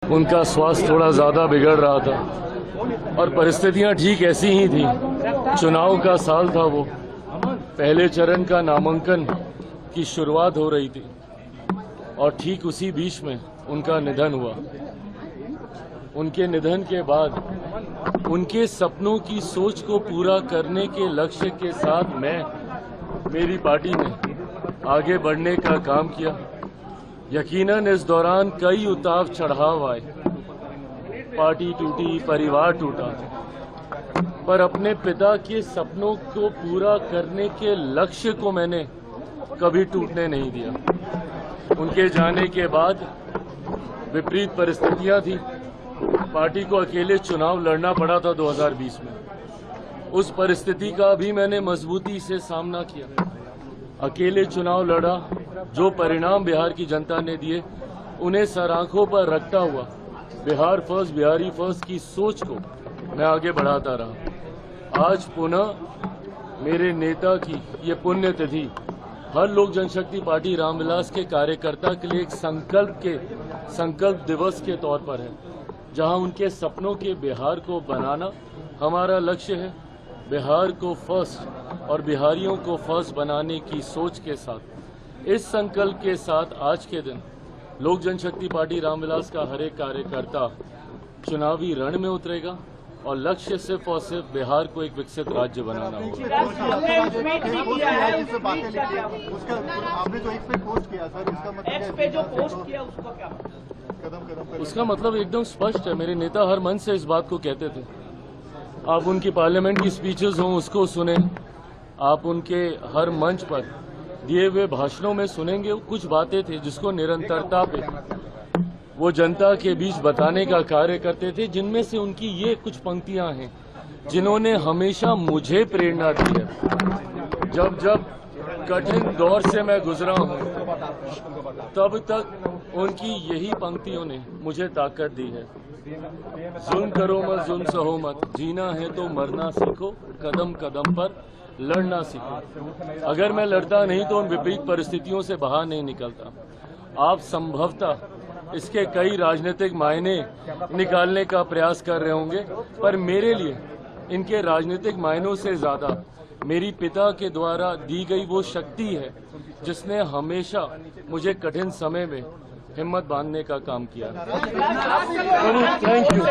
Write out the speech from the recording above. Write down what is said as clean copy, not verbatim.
उनका स्वास्थ्य थोड़ा ज़्यादा बिगड़ रहा था और परिस्थितियां ठीक ऐसी ही थी। चुनाव का साल था वो, पहले चरण का नामांकन की शुरुआत हो रही थी और ठीक उसी बीच में उनका निधन हुआ। उनके निधन के बाद उनके सपनों की सोच को पूरा करने के लक्ष्य के साथ मेरी पार्टी ने आगे बढ़ने का काम किया। यकीनन इस दौरान कई उतार चढ़ाव आए, पार्टी टूटी, परिवार टूटा, पर अपने पिता के सपनों को पूरा करने के लक्ष्य को मैंने कभी टूटने नहीं दिया। उनके जाने के बाद विपरीत परिस्थितियां थी। पार्टी को अकेले चुनाव लड़ना पड़ा था 2020 में। उस परिस्थिति का भी मैंने मजबूती से सामना किया, अकेले चुनाव लड़ा। जो परिणाम बिहार की जनता ने दिए उन्हें सर आंखों पर रखता हुआ बिहार फर्स्ट, बिहारी फर्स्ट की सोच को मैं आगे बढ़ाता रहा। आज पुनः मेरे नेता की ये पुण्यतिथि हर लोक जनशक्ति पार्टी रामविलास के कार्यकर्ता के लिए एक संकल्प दिवस के तौर पर है, जहां उनके सपनों के बिहार को बनाना हमारा लक्ष्य है। बिहार को फर्स्ट और बिहारियों को फर्स्ट बनाने की सोच के साथ, इस संकल्प के साथ आज के दिन लोक जनशक्ति पार्टी रामविलास का हर एक कार्यकर्ता चुनावी रण में उतरेगा और लक्ष्य सिर्फ और सिर्फ बिहार को एक विकसित राज्य बनाना होगा। उसका मतलब एकदम स्पष्ट है। मेरे नेता हर मंच से इस बात को कहते थे। आप उनकी पार्लियामेंट की स्पीचेस हों उसको सुने, आप उनके हर मंच पर दिए हुए भाषणों में सुनेंगे, कुछ बातें थी जिसको निरंतरता पे वो जनता के बीच बताने का कार्य करते थे, जिनमें से उनकी ये कुछ पंक्तियां हैं जिन्होंने हमेशा मुझे प्रेरणा दी है। जब कठिन दौर से मैं गुजरा हूं, तब तक उनकी यही पंक्तियों ने मुझे ताकत दी है। जुल्म करो मत, जुल्म सहो मत, जीना है तो मरना सीखो, कदम कदम पर लड़ना सीखो। अगर मैं लड़ता नहीं तो उन विपरीत परिस्थितियों से बाहर नहीं निकलता। आप संभवतः इसके कई राजनीतिक मायने निकालने का प्रयास कर रहे होंगे, पर मेरे लिए इनके राजनीतिक मायनों से ज्यादा मेरी पिता के द्वारा दी गई वो शक्ति है जिसने हमेशा मुझे कठिन समय में हिम्मत बांधने का काम किया। Thank you.